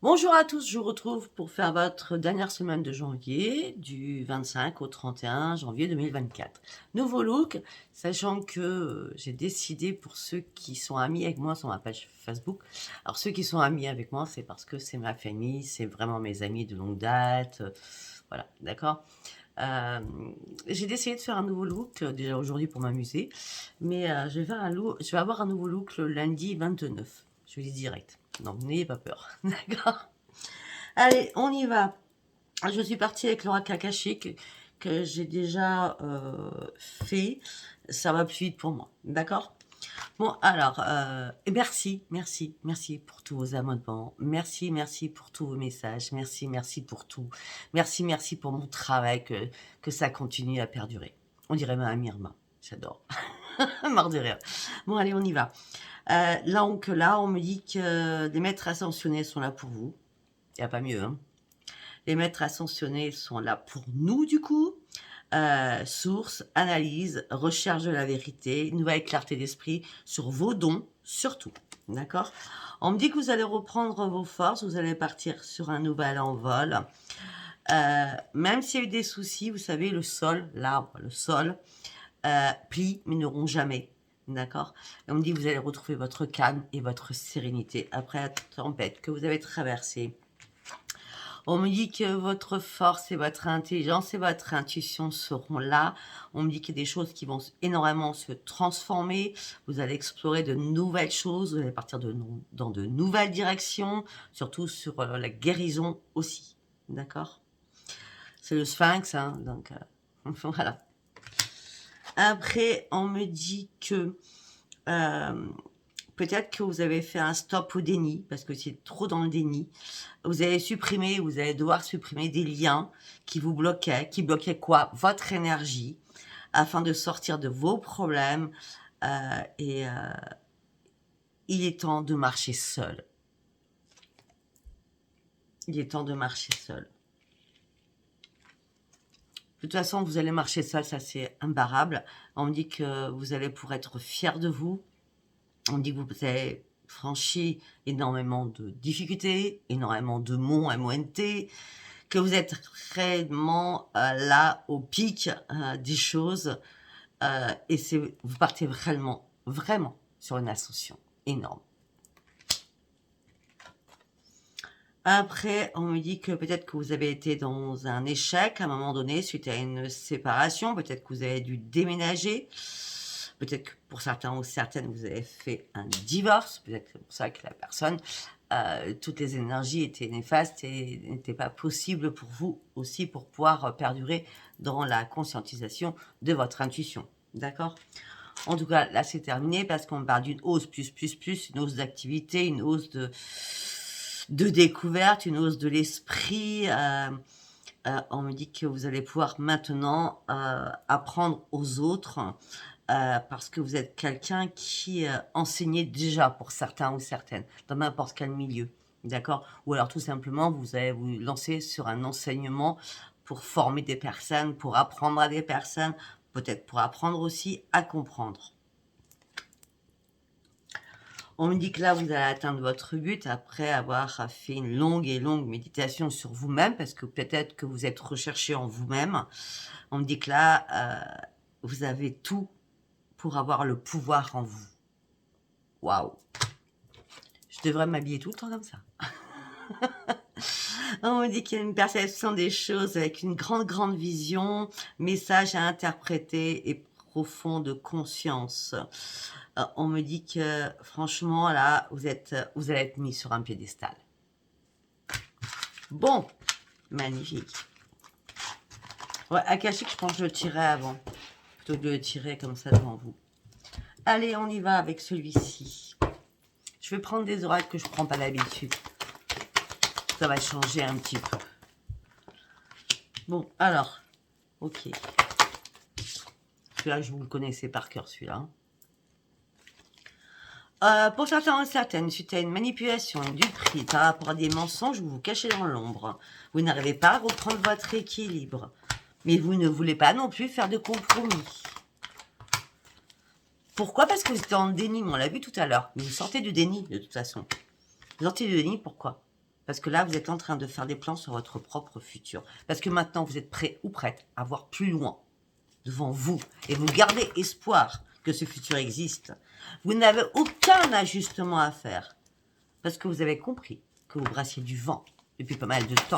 Bonjour à tous, je vous retrouve pour faire votre dernière semaine de janvier, du 25 au 31 janvier 2024. Nouveau look, sachant que j'ai décidé pour ceux qui sont amis avec moi sur ma page Facebook. Alors ceux qui sont amis avec moi, c'est parce que c'est ma famille, c'est vraiment mes amis de longue date. Voilà, d'accord. Euh, j'ai décidé de faire un nouveau look, déjà aujourd'hui pour m'amuser, mais je vais avoir un nouveau look le lundi 29. Je vous dis direct. Donc n'ayez pas peur, d'accord. Allez, on y va. Je suis partie avec Laura Kakashi que j'ai déjà fait. Ça va plus vite pour moi. D'accord. Bon, alors, et merci pour tous vos abonnements. Merci pour tous vos messages. Merci pour tout. Merci pour mon travail, que ça continue à perdurer. On dirait même Irma. J'adore. Mort de rire. Bon, allez, on y va. Là, on me dit que des maîtres ascensionnés sont là pour vous. Il n'y a pas mieux, hein. Les maîtres ascensionnés sont là pour nous, du coup. Source, analyse, recherche de la vérité, nouvelle clarté d'esprit sur vos dons, surtout. D'accord. On me dit que vous allez reprendre vos forces, vous allez partir sur un nouvel envol. Même s'il y a eu des soucis, vous savez, le sol, l'arbre, le sol, plie, mais ne rompt jamais. D'accord. On me dit que vous allez retrouver votre calme et votre sérénité après la tempête que vous avez traversée. On me dit que votre force et votre intelligence et votre intuition seront là. On me dit qu'il y a des choses qui vont énormément se transformer. Vous allez explorer de nouvelles choses. Vous allez partir dans de nouvelles directions, surtout sur la guérison aussi. D'accord. C'est le sphinx, hein, donc voilà. Après, on me dit que euh, peut-être que vous avez fait un stop au déni, parce que c'est trop dans le déni. Vous allez devoir supprimer des liens qui vous bloquaient. Qui bloquaient quoi? Votre énergie, afin de sortir de vos problèmes. Et il est temps de marcher seul. Il est temps de marcher seul. De toute façon, vous allez marcher seul, ça c'est imbarrable. On me dit que vous allez pour être fier de vous. On me dit que vous avez franchi énormément de difficultés, énormément de monts, M-O-N-T, que vous êtes réellement là au pic des choses et vous partez vraiment sur une ascension énorme. Après, on me dit que peut-être que vous avez été dans un échec à un moment donné suite à une séparation, peut-être que vous avez dû déménager, peut-être que pour certains ou certaines, vous avez fait un divorce, peut-être que c'est pour ça que la personne, toutes les énergies étaient néfastes et n'étaient pas possibles pour vous aussi pour pouvoir perdurer dans la conscientisation de votre intuition. D'accord? En tout cas, là, c'est terminé parce qu'on parle d'une hausse plus, une hausse d'activité, une hausse de découverte, une hausse de l'esprit. On me dit que vous allez pouvoir maintenant apprendre aux autres parce que vous êtes quelqu'un qui enseignait déjà pour certains ou certaines, dans n'importe quel milieu. D'accord. Ou alors tout simplement, vous allez vous lancer sur un enseignement pour former des personnes, pour apprendre à des personnes, peut-être pour apprendre aussi à comprendre. On me dit que là, vous allez atteindre votre but après avoir fait une longue méditation sur vous-même, parce que peut-être que vous êtes recherché en vous-même. On me dit que là, vous avez tout pour avoir le pouvoir en vous. Waouh! Je devrais m'habiller tout le temps comme ça. On me dit qu'il y a une perception des choses avec une grande vision, message à interpréter et profonde conscience. On me dit que franchement là, vous allez être mis sur un piédestal. Bon, magnifique. Ouais, Akashique, je pense que je le tirerai avant, plutôt que de le tirer comme ça devant vous. Allez, on y va avec celui-ci. Je vais prendre des oracles que je prends pas d'habitude. Ça va changer un petit peu. Bon, alors, ok. Celui-là, je vous le connaissez par cœur, celui-là. Pour certains ou certaines, suite à une manipulation du prix par rapport à des mensonges, vous vous cachez dans l'ombre. Vous n'arrivez pas à reprendre votre équilibre. Mais vous ne voulez pas non plus faire de compromis. Pourquoi? Parce que vous êtes en déni, on l'a vu tout à l'heure. Vous sortez du déni, de toute façon. Vous sortez du déni, pourquoi? Parce que là, vous êtes en train de faire des plans sur votre propre futur. Parce que maintenant, vous êtes prêt ou prête à voir plus loin devant vous. Et vous gardez espoir que ce futur existe. Vous n'avez aucun ajustement à faire. Parce que vous avez compris que vous brassiez du vent depuis pas mal de temps.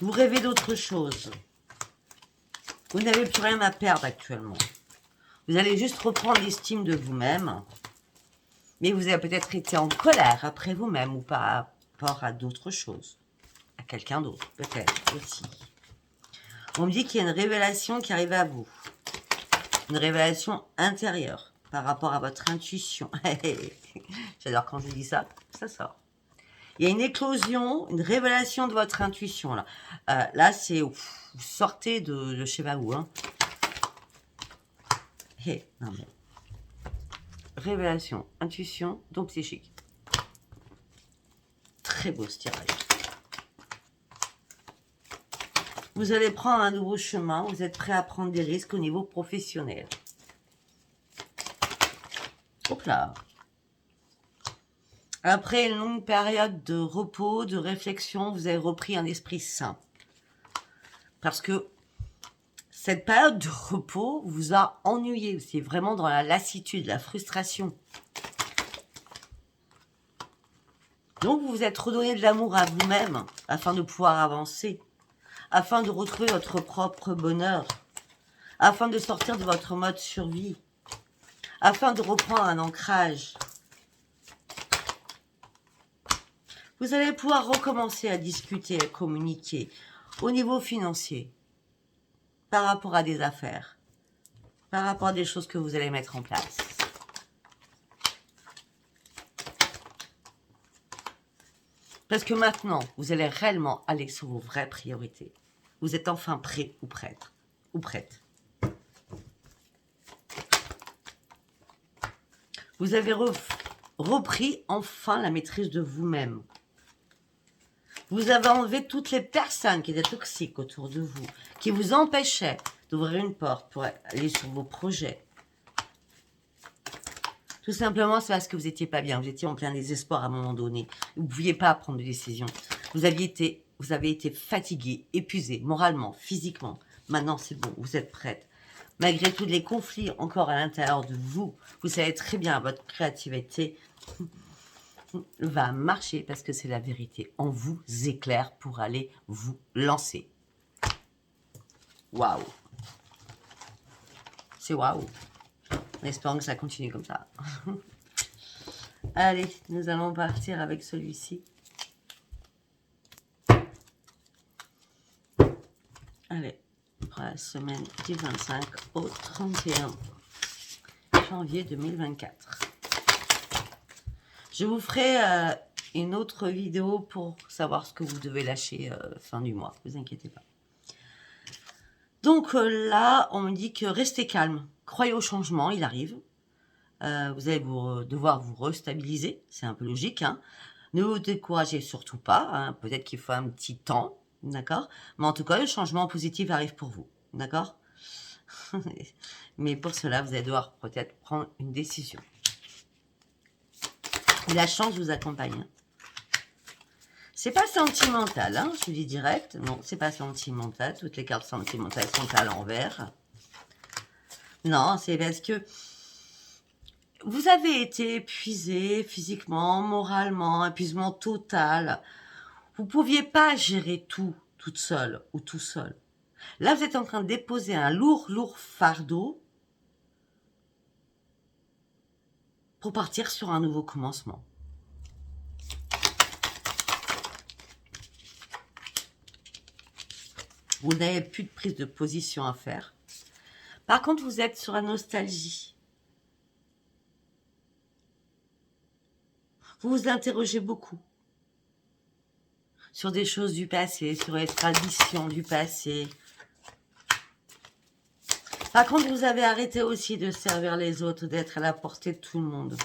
Vous rêvez d'autre chose. Vous n'avez plus rien à perdre actuellement. Vous allez juste reprendre l'estime de vous-même. Mais vous avez peut-être été en colère après vous-même ou par rapport à d'autres choses. À quelqu'un d'autre, peut-être aussi. On me dit qu'il y a une révélation qui arrive à vous. Une révélation intérieure par rapport à votre intuition. J'adore quand je dis ça, ça sort. Il y a une éclosion, une révélation de votre intuition. Là c'est... Vous sortez de je sais pas où. Hein. Non mais... Révélation, intuition, don psychique. Très beau ce tirage. Vous allez prendre un nouveau chemin. Vous êtes prêt à prendre des risques au niveau professionnel. Hop là. Après une longue période de repos, de réflexion, vous avez repris un esprit sain. Parce que cette période de repos vous a ennuyé. C'est vraiment dans la lassitude, la frustration. Donc vous vous êtes redonné de l'amour à vous-même afin de pouvoir avancer. Afin de retrouver votre propre bonheur. Afin de sortir de votre mode survie. Afin de reprendre un ancrage. Vous allez pouvoir recommencer à discuter, à communiquer au niveau financier, par rapport à des affaires, par rapport à des choses que vous allez mettre en place. Parce que maintenant, vous allez réellement aller sur vos vraies priorités. Vous êtes enfin prêt ou prête. Ou prête. Vous avez repris enfin la maîtrise de vous-même. Vous avez enlevé toutes les personnes qui étaient toxiques autour de vous, qui vous empêchaient d'ouvrir une porte pour aller sur vos projets. Tout simplement, c'est parce que vous n'étiez pas bien. Vous étiez en plein désespoir à un moment donné. Vous ne pouviez pas prendre de décision. Vous avez été fatigué, épuisé, moralement, physiquement. Maintenant, c'est bon, vous êtes prête. Malgré tous les conflits encore à l'intérieur de vous, vous savez très bien votre créativité va marcher parce que c'est la vérité en vous éclaire pour aller vous lancer. Waouh! C'est waouh! En espérant que ça continue comme ça. Allez, nous allons partir avec celui-ci. Allez, pour la semaine du 25 au 31 janvier 2024. Je vous ferai une autre vidéo pour savoir ce que vous devez lâcher fin du mois. Ne vous inquiétez pas. Donc là, on me dit que restez calme. Croyez au changement, il arrive. Vous allez devoir vous restabiliser. C'est un peu logique. Hein. Ne vous découragez surtout pas. Hein. Peut-être qu'il faut un petit temps. D'accord? Mais en tout cas, le changement positif arrive pour vous. D'accord? Mais pour cela, vous allez devoir peut-être prendre une décision. La chance vous accompagne. C'est pas sentimental, hein, je vous dis direct. Non, c'est pas sentimental. Toutes les cartes sentimentales sont à l'envers. Non, c'est parce que vous avez été épuisé physiquement, moralement, épuisement total. Vous ne pouviez pas gérer tout, toute seule ou tout seul. Là, vous êtes en train de déposer un lourd fardeau pour partir sur un nouveau commencement. Vous n'avez plus de prise de position à faire. Par contre, vous êtes sur la nostalgie. Vous vous interrogez beaucoup sur des choses du passé, sur les traditions du passé. Par contre, vous avez arrêté aussi de servir les autres, d'être à la portée de tout le monde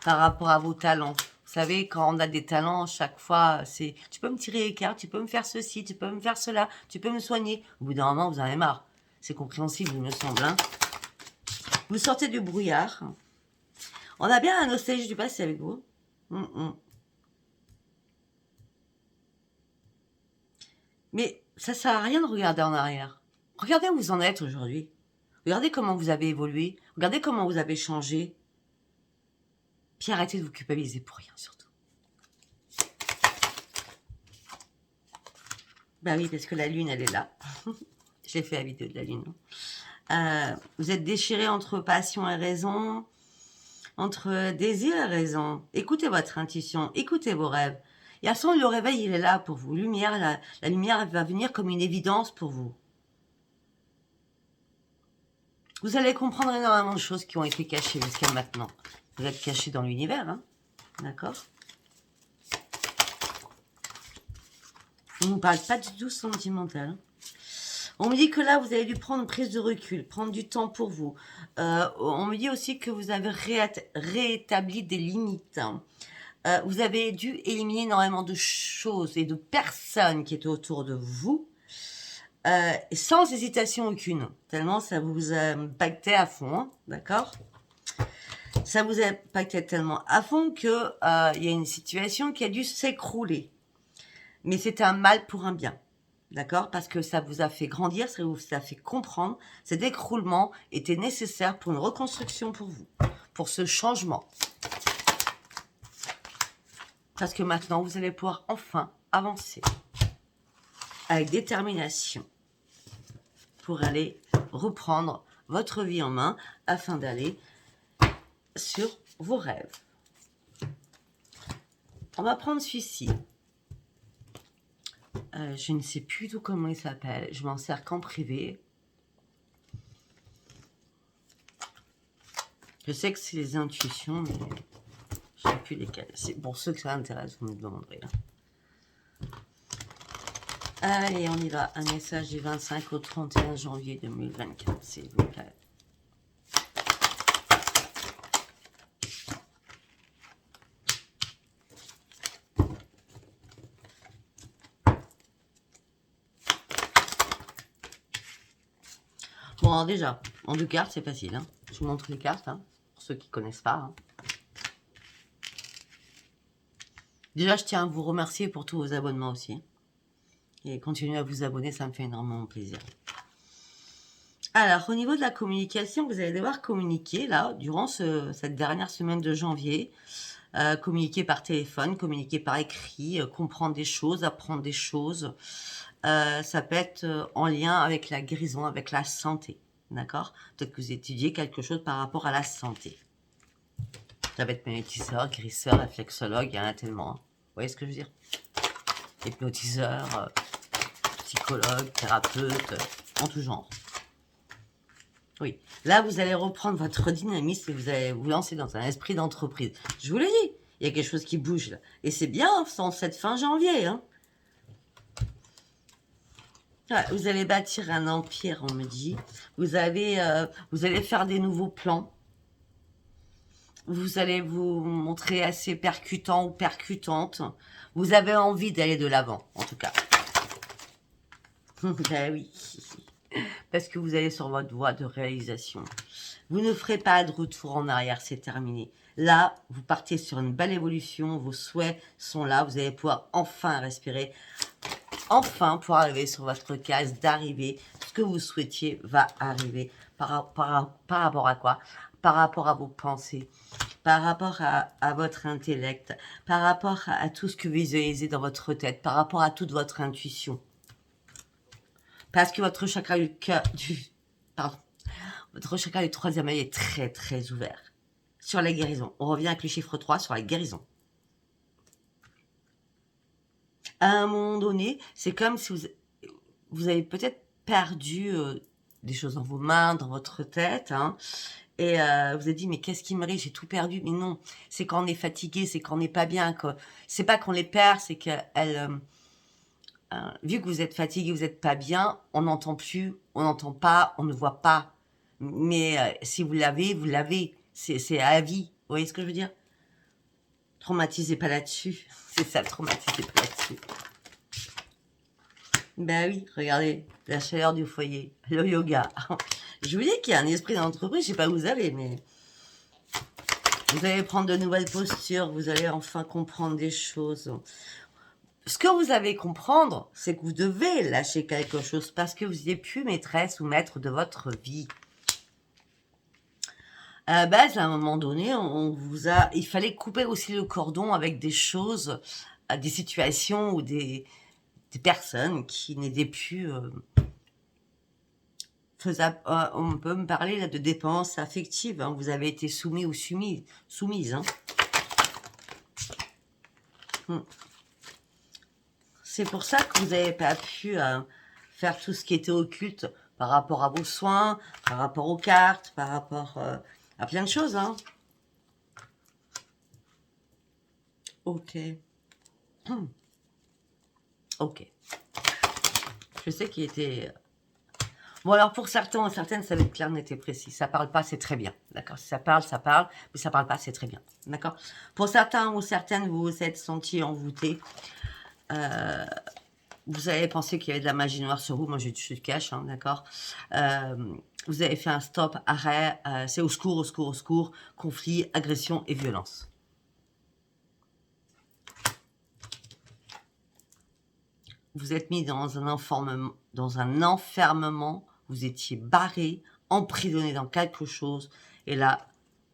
par rapport à vos talents. Vous savez, quand on a des talents, chaque fois, c'est « tu peux me tirer les cartes, tu peux me faire ceci, tu peux me faire cela, tu peux me soigner ». Au bout d'un moment, vous en avez marre. C'est compréhensible, il me semble. Hein. Vous sortez du brouillard. On a bien la nostalgie du passé avec vous. Mais ça sert à rien de regarder en arrière. Regardez où vous en êtes aujourd'hui. Regardez comment vous avez évolué. Regardez comment vous avez changé. Puis arrêtez de vous culpabiliser pour rien, surtout. Bah oui, parce que la lune, elle est là. J'ai fait la vidéo de la lune. Vous êtes déchiré entre passion et raison, entre désir et raison. Écoutez votre intuition, écoutez vos rêves. Et à ce moment, le réveil, il est là pour vous. La lumière elle va venir comme une évidence pour vous. Vous allez comprendre énormément de choses qui ont été cachées jusqu'à maintenant. Vous êtes caché dans l'univers, hein, d'accord? On ne parle pas du tout sentimental. Hein. On me dit que là, vous avez dû prendre une prise de recul, prendre du temps pour vous. On me dit aussi que vous avez réétabli des limites. Hein. Vous avez dû éliminer énormément de choses et de personnes qui étaient autour de vous, sans hésitation aucune, tellement ça vous impactait à fond, hein, d'accord? Ça vous impactait tellement à fond que y a une situation qui a dû s'écrouler. Mais c'était un mal pour un bien. D'accord? Parce que ça vous a fait grandir, ça vous a fait comprendre. Cet écroulement était nécessaire pour une reconstruction pour vous, pour ce changement. Parce que maintenant, vous allez pouvoir enfin avancer avec détermination pour aller reprendre votre vie en main afin d'aller sur vos rêves. On va prendre celui-ci. Je ne sais plus tout comment il s'appelle. Je m'en sers qu'en privé. Je sais que c'est les intuitions, mais je ne sais plus lesquelles. C'est pour ceux que ça intéresse, vous me demanderez. Allez, on y va. Un message du 25 au 31 janvier 2024, s'il vous plaît. Bon, alors déjà, en deux cartes, c'est facile. Hein. Je vous montre les cartes, hein, pour ceux qui ne connaissent pas. Hein. Déjà, je tiens à vous remercier pour tous vos abonnements aussi. Et continuez à vous abonner, ça me fait énormément plaisir. Alors, au niveau de la communication, vous allez devoir communiquer, là, durant cette dernière semaine de janvier. Communiquer par téléphone, communiquer par écrit, comprendre des choses, apprendre des choses. Ça peut être en lien avec la guérison, avec la santé. D'accord? Peut-être que vous étudiez quelque chose par rapport à la santé. Ça va être magnétiseur, guérisseur, réflexologue, il y en a tellement. Hein. Vous voyez ce que je veux dire? Hypnotiseur, psychologue, thérapeute, en tout genre. Oui. Là, vous allez reprendre votre dynamisme et vous allez vous lancer dans un esprit d'entreprise. Je vous l'ai dit, il y a quelque chose qui bouge là. Et c'est bien en cette fin janvier. Hein. Ouais, vous allez bâtir un empire, on me dit. Vous allez faire des nouveaux plans. Vous allez vous montrer assez percutant ou percutante. Vous avez envie d'aller de l'avant, en tout cas. Ben oui. Parce que vous allez sur votre voie de réalisation. Vous ne ferez pas de retour en arrière, c'est terminé. Là, vous partez sur une belle évolution, vos souhaits sont là, vous allez pouvoir enfin respirer, enfin pouvoir arriver sur votre case d'arrivée. Ce que vous souhaitiez va arriver. Par rapport à quoi? Par rapport à vos pensées, par rapport à votre intellect, par rapport à tout ce que vous visualisez dans votre tête, par rapport à toute votre intuition. Parce que votre chakra votre chakra du troisième œil est très très ouvert. Sur la guérison. On revient avec le chiffre 3 sur la guérison. À un moment donné, c'est comme si vous avez peut-être perdu des choses dans vos mains, dans votre tête. Hein, et vous avez dit, mais qu'est-ce qui m'arrive? J'ai tout perdu. Mais non, c'est quand on est fatigué, c'est quand on n'est pas bien. C'est pas qu'on les perd, c'est qu'elles... vu que vous êtes fatigué, vous n'êtes pas bien, on n'entend plus, on n'entend pas, on ne voit pas. Mais si vous l'avez, vous l'avez. C'est à vie. Vous voyez ce que je veux dire? Traumatisez pas là-dessus. C'est ça, traumatisez pas là-dessus. Ben oui, regardez, la chaleur du foyer, le yoga. Je vous dis qu'il y a un esprit d'entreprise, je sais pas où vous allez, mais... Vous allez prendre de nouvelles postures, vous allez enfin comprendre des choses. ce que vous avez comprendre, c'est que vous devez lâcher quelque chose parce que vous n'êtes plus maîtresse ou maître de votre vie. À la base, à un moment donné, il fallait couper aussi le cordon avec des choses, des situations ou des personnes qui n'étaient plus faisables. On peut me parler là de dépenses affectives. Hein. Vous avez été soumis ou soumise. Hein. C'est pour ça que vous n'avez pas pu faire tout ce qui était occulte par rapport à vos soins, par rapport aux cartes, par rapport à plein de choses. Hein. Ok. Ok. Je sais qu'il était... Bon, alors pour certains, certaines, ça va être clair, net et précis. Ça parle pas, c'est très bien. D'accord. Si ça parle, mais ça parle pas, c'est très bien. D'accord. Pour certains ou certaines, vous vous êtes sentis envoûtés. Vous avez pensé qu'il y avait de la magie noire sur vous. Moi, je suis cash, hein, d'accord. Vous avez fait un stop, arrêt. C'est au secours, au secours, au secours. Conflit, agression et violence. Vous êtes mis dans un enfermement, vous étiez barré, emprisonné dans quelque chose, et là,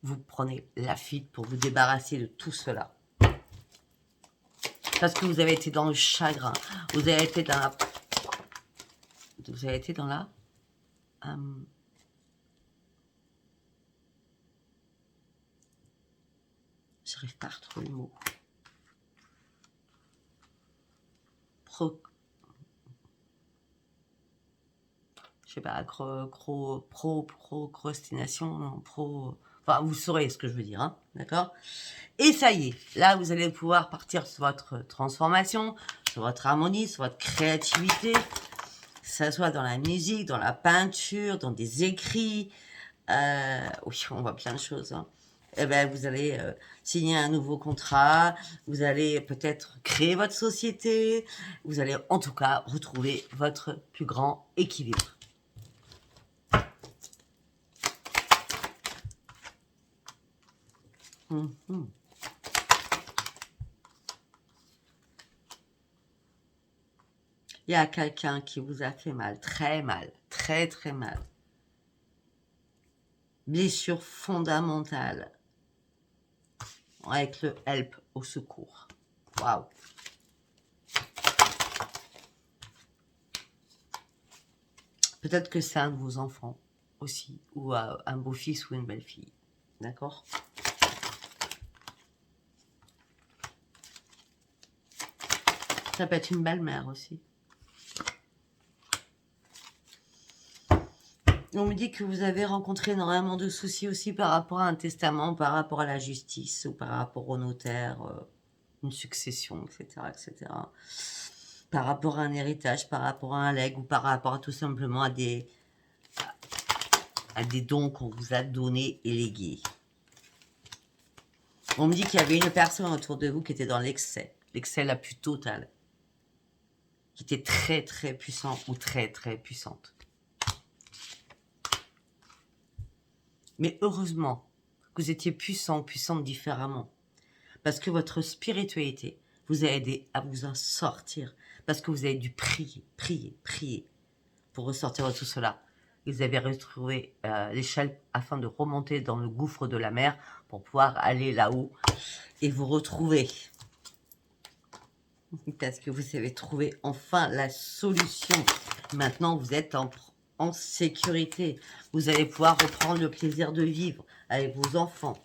vous prenez la fuite pour vous débarrasser de tout cela. Parce que vous avez été dans le chagrin, vous avez été dans la... J'arrive pas à retrouver le mot. Je sais pas, procrastination, non, enfin, vous saurez ce que je veux dire, hein, d'accord? Et ça y est, là, vous allez pouvoir partir sur votre transformation, sur votre harmonie, sur votre créativité, que ça soit dans la musique, dans la peinture, dans des écrits, oui, on voit plein de choses, hein. Eh ben, vous allez signer un nouveau contrat, vous allez peut-être créer votre société, vous allez en tout cas retrouver votre plus grand équilibre. Il y a quelqu'un qui vous a fait mal, très mal. Blessure fondamentale. Avec le help au secours. Waouh. Peut-être que c'est un de vos enfants aussi, ou un beau-fils ou une belle-fille. D'accord? Ça peut être une belle-mère aussi. On me dit que vous avez rencontré énormément de soucis aussi par rapport à un testament, par rapport à la justice, ou par rapport au notaire, une succession, etc., etc. Par rapport à un héritage, par rapport à un legs, ou par rapport à tout simplement à des dons qu'on vous a donnés et légués. On me dit qu'il y avait une personne autour de vous qui était dans l'excès la plus totale, qui était très puissant ou très puissante. Mais heureusement que vous étiez puissant, puissante différemment. Parce que votre spiritualité vous a aidé à vous en sortir. Parce que vous avez dû prier pour ressortir de tout cela. Vous avez retrouvé l'échelle afin de remonter dans le gouffre de la mer pour pouvoir aller là-haut et vous retrouver. Parce que vous avez trouvé enfin la solution. Maintenant, vous êtes en sécurité. Vous allez pouvoir reprendre le plaisir de vivre avec vos enfants.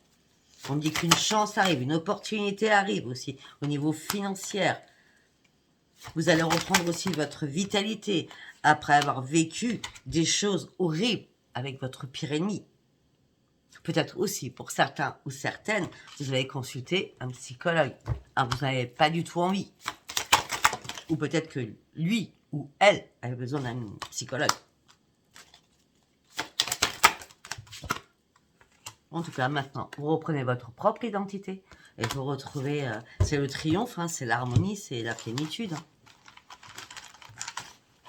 On me dit qu'une chance arrive, une opportunité arrive aussi au niveau financier. Vous allez reprendre aussi votre vitalité après avoir vécu des choses horribles avec votre pire ennemi. Peut-être aussi, pour certains ou certaines, vous allez consulter un psychologue. Ah, vous n'avez pas du tout envie. Ou peut-être que lui ou elle avait besoin d'un psychologue. En tout cas, maintenant, vous reprenez votre propre identité et vous retrouvez... c'est le triomphe, hein, c'est l'harmonie, c'est la plénitude. Hein.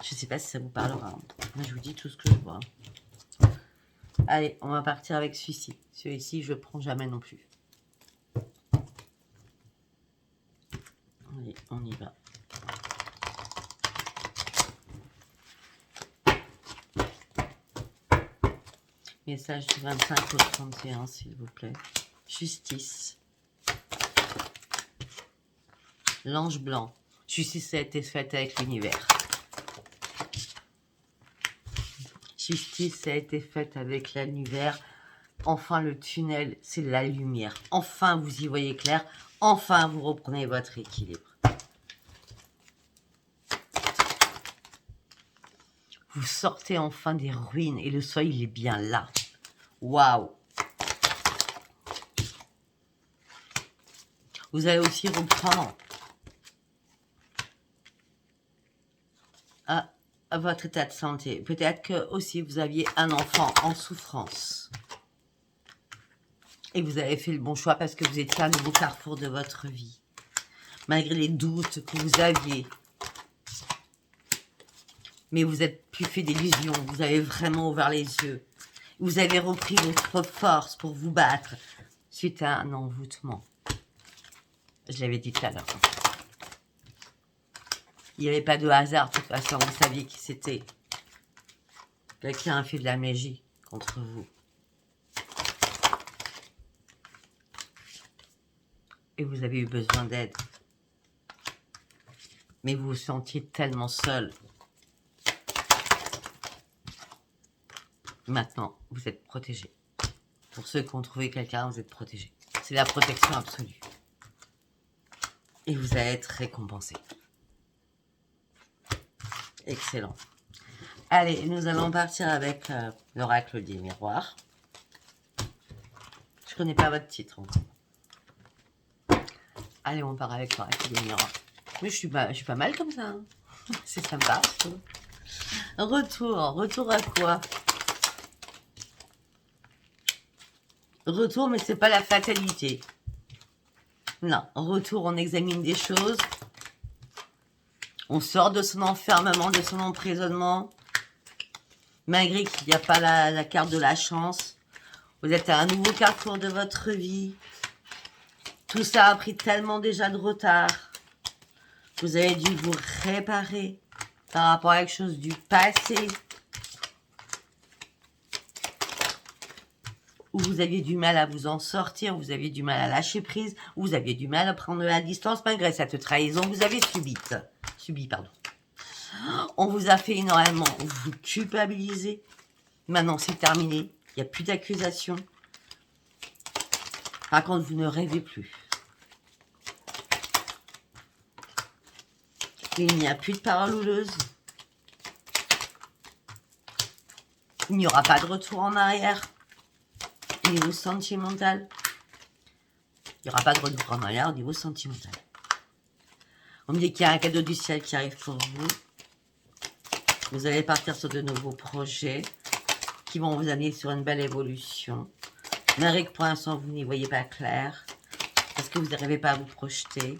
Je ne sais pas si ça vous parlera. Moi, je vous dis tout ce que je vois. Allez, on va partir avec celui-ci. Celui-ci, je ne prends jamais non plus. Allez, on y va. Message du 25 au 31, s'il vous plaît. Justice. L'ange blanc. Justice a été faite avec l'univers. Justice a été faite avec l'univers. Enfin, le tunnel, c'est la lumière. Enfin, vous y voyez clair. Enfin, vous reprenez votre équilibre. Vous sortez enfin des ruines et le soleil, il est bien là. Waouh! Vous allez aussi reprendre à votre état de santé. Peut-être que aussi vous aviez un enfant en souffrance. Et vous avez fait le bon choix parce que vous étiez à un nouveau carrefour de votre vie. Malgré les doutes que vous aviez. Mais vous n'êtes plus fait d'illusions. Vous avez vraiment ouvert les yeux. Vous avez repris votre force pour vous battre suite à un envoûtement. Je l'avais dit tout à l'heure. Il n'y avait pas de hasard, de toute façon. Vous saviez qui c'était. Quelqu'un a fait de la magie contre vous. Et vous avez eu besoin d'aide. Mais vous vous sentiez tellement seul. Maintenant, vous êtes protégé. Pour ceux qui ont trouvé quelqu'un, vous êtes protégé. C'est la protection absolue. Et vous allez être récompensé. Excellent. Allez, nous allons partir avec l'oracle des miroirs. Je connais pas votre titre encore. Allez, on part avec l'oracle des miroirs. Mais je suis pas mal comme ça. Hein. C'est sympa. Retour à quoi? Retour, mais c'est pas la fatalité. Non, retour, on examine des choses. On sort de son enfermement, de son emprisonnement. Malgré qu'il n'y a pas la carte de la chance. Vous êtes à un nouveau carrefour de votre vie. Tout ça a pris tellement déjà de retard. Vous avez dû vous réparer par rapport à quelque chose du passé. Où vous aviez du mal à vous en sortir, vous aviez du mal à lâcher prise, vous aviez du mal à prendre la distance malgré cette trahison que vous avez subi. On vous a fait énormément, vous culpabilisez. Maintenant, c'est terminé. Il n'y a plus d'accusation. Par contre, vous ne rêvez plus. Il n'y a plus de paroles houleuses. Il n'y aura pas de retour en arrière. Au niveau sentimental. Il n'y aura pas de retour en arrière au niveau sentimental. On me dit qu'il y a un cadeau du ciel qui arrive pour vous. Vous allez partir sur de nouveaux projets qui vont vous amener sur une belle évolution. Malgré que pour l'instant, vous n'y voyez pas clair. Parce que vous n'arrivez pas à vous projeter.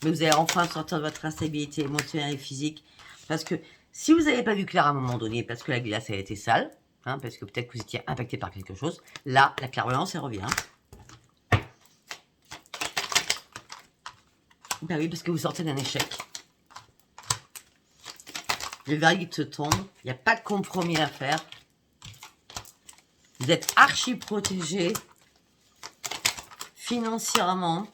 Mais vous allez enfin sortir de votre instabilité émotionnelle et physique. Parce que si vous n'avez pas vu clair à un moment donné, parce que la glace a été sale, hein, parce que peut-être que vous étiez impacté par quelque chose, là, la clairvoyance, elle revient. Ben oui, parce que vous sortez d'un échec. Le verdict tombe. Il n'y a pas de compromis à faire. Vous êtes archi protégé. Financièrement.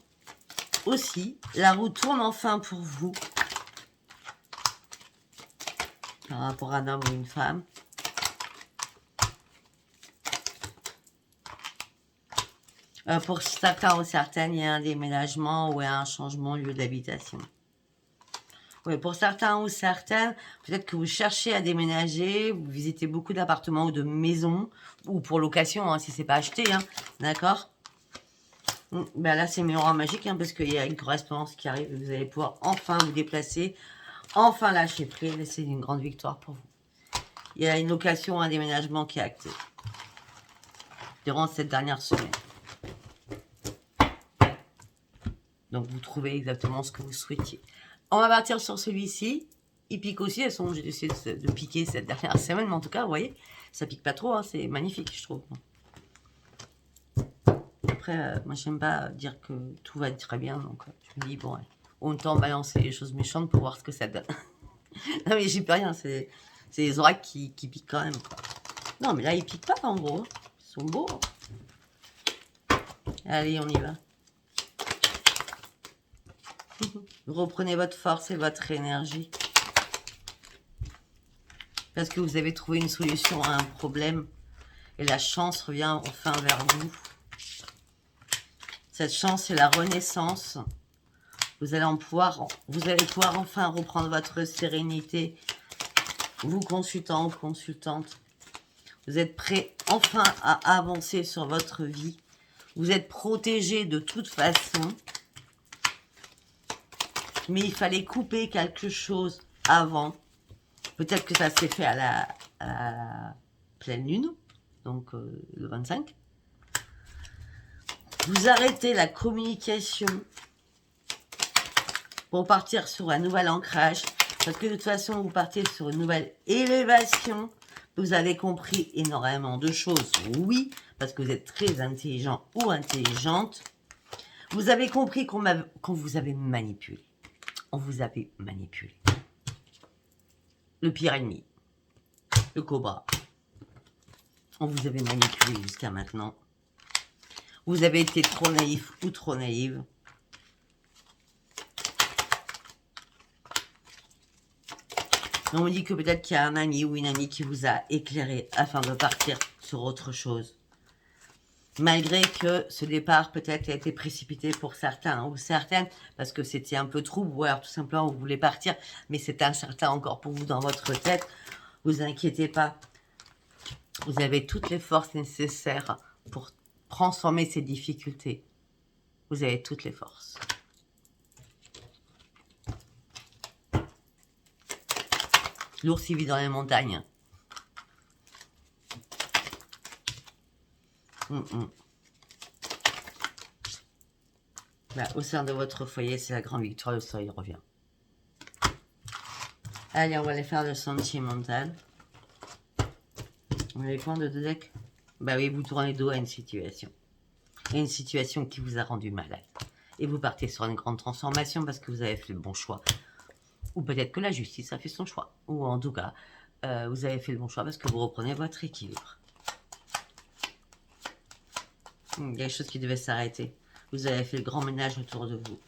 Aussi, la roue tourne enfin pour vous. Par rapport à un homme ou une femme. Pour certains ou certaines, il y a un déménagement ou un changement de lieu d'habitation. Oui, pour certains ou certaines, peut-être que vous cherchez à déménager, vous visitez beaucoup d'appartements ou de maisons, ou pour location, hein, si c'est pas acheté, hein, d'accord? Ben là, c'est miroir magique, hein, parce qu'il y a une correspondance qui arrive, vous allez pouvoir enfin vous déplacer, enfin lâcher prise, et c'est une grande victoire pour vous. Il y a une location, un déménagement qui est acté durant cette dernière semaine. Donc, vous trouvez exactement ce que vous souhaitiez. On va partir sur celui-ci. Il pique aussi. J'ai décidé de piquer cette dernière semaine. Mais en tout cas, vous voyez, ça pique pas trop. Hein, c'est magnifique, je trouve. Après, moi, j'aime pas dire que tout va très bien. Donc, je me dis, bon, autant balancer les choses méchantes pour voir ce que ça donne. Non, mais j'y peux rien. C'est les oracles qui piquent quand même. Quoi. Non, mais là, il pique pas, en gros. sont beaux. Allez, on y va. Reprenez votre force et votre énergie. Parce que vous avez trouvé une solution à un problème. Et la chance revient enfin vers vous. Cette chance, c'est la renaissance. Vous allez pouvoir enfin reprendre votre sérénité. Vous consultant ou consultante. Vous êtes prêt enfin à avancer sur votre vie. Vous êtes protégé de toute façon. Mais il fallait couper quelque chose avant. Peut-être que ça s'est fait à la pleine lune, donc le 25. Vous arrêtez la communication pour partir sur un nouvel ancrage. Parce que de toute façon, vous partez sur une nouvelle élévation. Vous avez compris énormément de choses, oui, parce que vous êtes très intelligent ou intelligente. Vous avez compris qu'on vous avait manipulé. On vous avait manipulé. Le pire ennemi, le cobra. On vous avait manipulé jusqu'à maintenant. Vous avez été trop naïf ou trop naïve. On me dit que peut-être qu'il y a un ami ou une amie qui vous a éclairé afin de partir sur autre chose. Malgré que ce départ peut-être a été précipité pour certains ou certaines, parce que c'était un peu trouble, ou alors tout simplement vous voulez partir, mais c'est incertain encore pour vous dans votre tête. Vous inquiétez pas. Vous avez toutes les forces nécessaires pour transformer ces difficultés. Vous avez toutes les forces. L'ours, il vit dans les montagnes. Là, au sein de votre foyer, c'est la grande victoire, le soleil revient. Allez, on va aller faire le sentimental. Vous avez quoi de deux decks? Bah oui, vous tournez le dos à une situation. Et une situation qui vous a rendu malade. Et vous partez sur une grande transformation parce que vous avez fait le bon choix. Ou peut-être que la justice a fait son choix. Ou en tout cas, vous avez fait le bon choix parce que vous reprenez votre équilibre. Il y a des choses qui devaient s'arrêter. Vous avez fait le grand ménage autour de vous.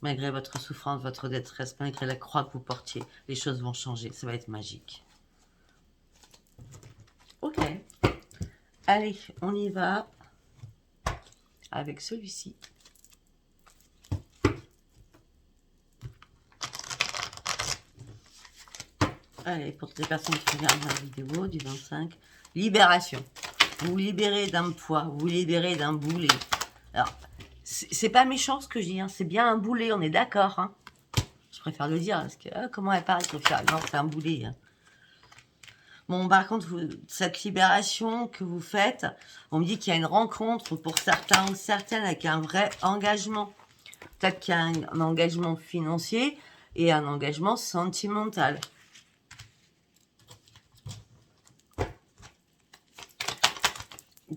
Malgré votre souffrance, votre détresse, malgré la croix que vous portiez, les choses vont changer. Ça va être magique. Ok. Allez, on y va avec celui-ci. Allez, pour toutes les personnes qui regardent la vidéo du 25, libération. Vous vous libérez d'un poids, vous vous libérez d'un boulet. Alors, c'est pas méchant ce que je dis, hein, c'est bien un boulet, on est d'accord. Hein. Je préfère le dire, parce que comment elle parle, non, c'est un boulet. Hein. Bon, par contre, cette libération que vous faites, on me dit qu'il y a une rencontre pour certains ou certaines avec un vrai engagement. Peut-être qu'il y a un engagement financier et un engagement sentimental.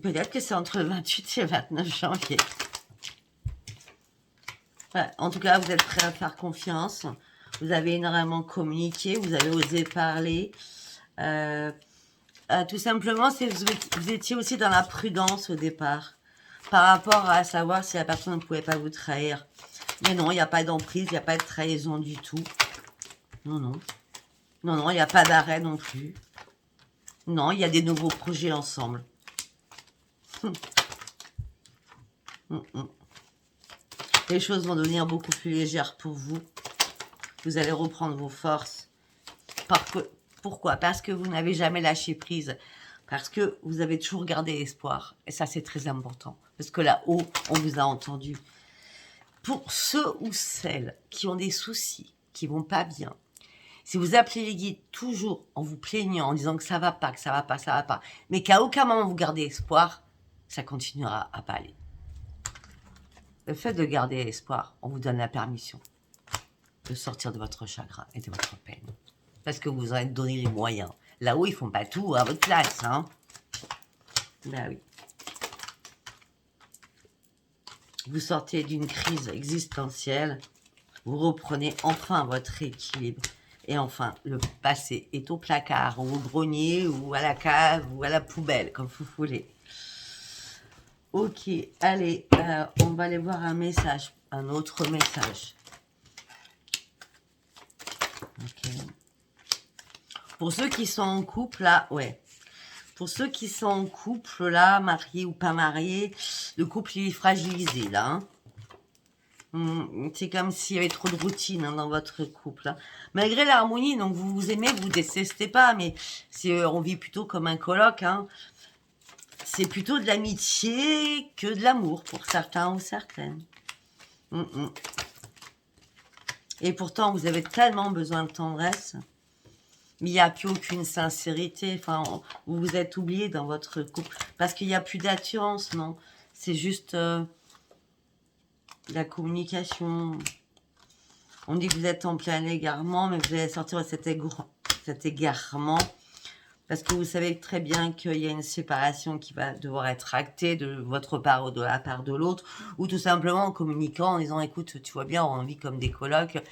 Peut-être que c'est entre le 28 et le 29 janvier. Ouais, en tout cas, vous êtes prêt à faire confiance. Vous avez énormément communiqué. Vous avez osé parler. Tout simplement, vous étiez aussi dans la prudence au départ. Par rapport à savoir si la personne ne pouvait pas vous trahir. Mais non, il n'y a pas d'emprise. Il n'y a pas de trahison du tout. Non, non. Non, non, il n'y a pas d'arrêt non plus. Non, il y a des nouveaux projets ensemble. Les choses vont devenir beaucoup plus légères pour vous. Vous allez reprendre vos forces. Pourquoi? Parce que vous n'avez jamais lâché prise. Parce que vous avez toujours gardé espoir. Et ça, c'est très important. Parce que là-haut, on vous a entendu. Pour ceux ou celles qui ont des soucis, qui vont pas bien, si vous appelez les guides toujours en vous plaignant, en disant que ça va pas, que ça va pas, ça va pas, mais qu'à aucun moment vous gardez espoir, ça continuera à pas aller. Le fait de garder espoir, on vous donne la permission de sortir de votre chagrin et de votre peine. Parce que vous en êtes donné les moyens. Là-haut, ils font pas tout à votre place, hein. Ben oui. Vous sortez d'une crise existentielle. Vous reprenez enfin votre équilibre. Et enfin, le passé est au placard, ou au grenier, ou à la cave, ou à la poubelle, comme vous voulez. Ok, allez, on va aller voir un message, un autre message. Ok. Pour ceux qui sont en couple, là, ouais. Pour ceux qui sont en couple, là, mariés ou pas mariés, le couple il est fragilisé, là. Hein. C'est comme s'il y avait trop de routine dans votre couple. Hein. Malgré l'harmonie, donc vous vous aimez, vous détestez pas, mais on vit plutôt comme un coloc. Hein. C'est plutôt de l'amitié que de l'amour pour certains ou certaines. Et pourtant, vous avez tellement besoin de tendresse. Mais il n'y a plus aucune sincérité. Enfin, vous vous êtes oublié dans votre couple. Parce qu'il n'y a plus d'attirance, non. C'est juste la communication. On dit que vous êtes en plein égarement, mais vous allez sortir de cet égarement. Parce que vous savez très bien qu'il y a une séparation qui va devoir être actée de votre part ou de la part de l'autre. Ou tout simplement en communiquant, en disant, écoute, tu vois bien, on vit comme des colocs.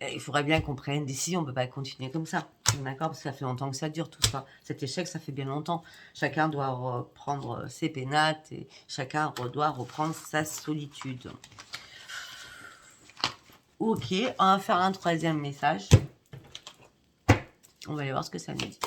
Il faudrait bien qu'on prenne une décision, on ne peut pas continuer comme ça. D'accord? Parce que ça fait longtemps que ça dure tout ça. Cet échec, ça fait bien longtemps. Chacun doit reprendre ses pénates et chacun doit reprendre sa solitude. Ok, on va faire un troisième message. On va aller voir ce que ça nous dit.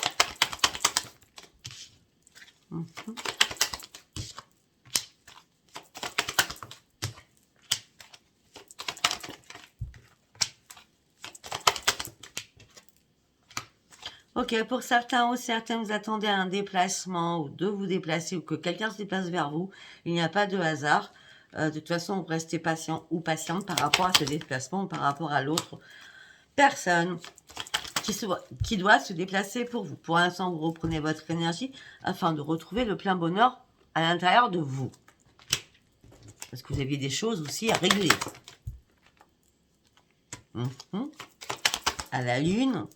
Ok, pour certains ou certaines, vous attendez un déplacement ou de vous déplacer ou que quelqu'un se déplace vers vous. Il n'y a pas de hasard. De toute façon, vous restez patient ou patiente par rapport à ce déplacement, par rapport à l'autre personne qui doit se déplacer pour vous. Pour l'instant, vous reprenez votre énergie afin de retrouver le plein bonheur à l'intérieur de vous. Parce que vous aviez des choses aussi à régler. À la lune,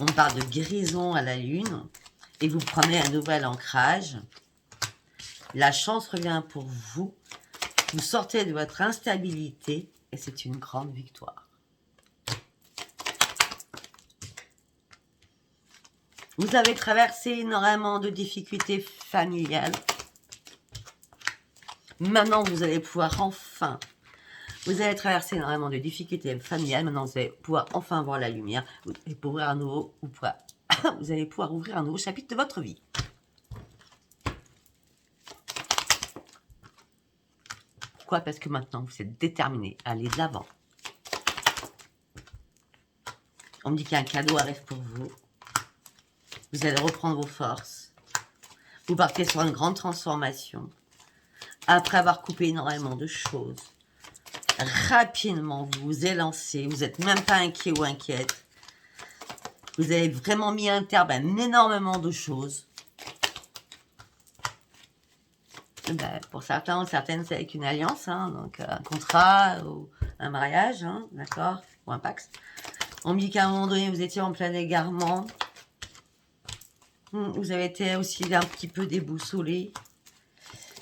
on parle de guérison à la lune et vous prenez un nouvel ancrage. La chance revient pour vous. Vous sortez de votre instabilité et c'est une grande victoire. Vous avez traversé énormément de difficultés familiales. Maintenant, vous allez pouvoir enfin... Vous allez traverser énormément de difficultés familiales. Maintenant, vous allez pouvoir enfin voir la lumière. Vous allez pouvoir vous allez pouvoir ouvrir un nouveau chapitre de votre vie. Pourquoi? Parce que maintenant, vous êtes déterminé à aller de l'avant. On me dit qu'un cadeau arrive pour vous. Vous allez reprendre vos forces. Vous partez sur une grande transformation. Après avoir coupé énormément de choses. Rapidement, vous vous élancez. Vous n'êtes même pas inquiet ou inquiète. Vous avez vraiment mis un terme à énormément de choses. Ben, pour certains ou certaines, c'est avec une alliance, hein, donc un contrat ou un mariage, hein, d'accord, ou un pax. On me dit qu'à un moment donné, vous étiez en plein égarement. Vous avez été aussi un petit peu déboussolé.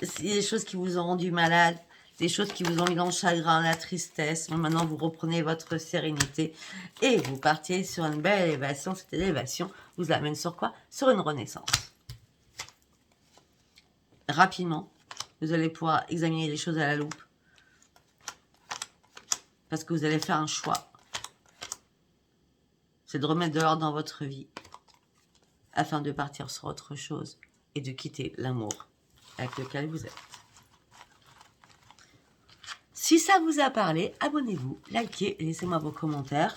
C'est des choses qui vous ont rendu malade, des choses qui vous ont mis dans le chagrin, la tristesse. Maintenant, vous reprenez votre sérénité et vous partiez sur une belle élévation. Cette élévation vous amène sur quoi? Sur une renaissance. Rapidement, vous allez pouvoir examiner les choses à la loupe. Parce que vous allez faire un choix. C'est de remettre de l'ordre dans votre vie. Afin de partir sur autre chose. Et de quitter l'amour avec lequel vous êtes. Si ça vous a parlé, abonnez-vous, likez, laissez-moi vos commentaires.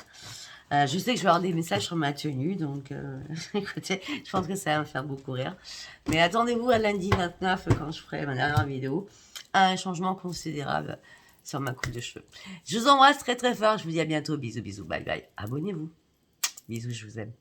Je sais que je vais avoir des messages sur ma tenue, donc écoutez, je pense que ça va me faire beaucoup rire. Mais attendez-vous à lundi 29, quand je ferai ma dernière vidéo, à un changement considérable sur ma coupe de cheveux. Je vous embrasse très très fort, je vous dis à bientôt, bisous bisous, bye bye, abonnez-vous. Bisous, je vous aime.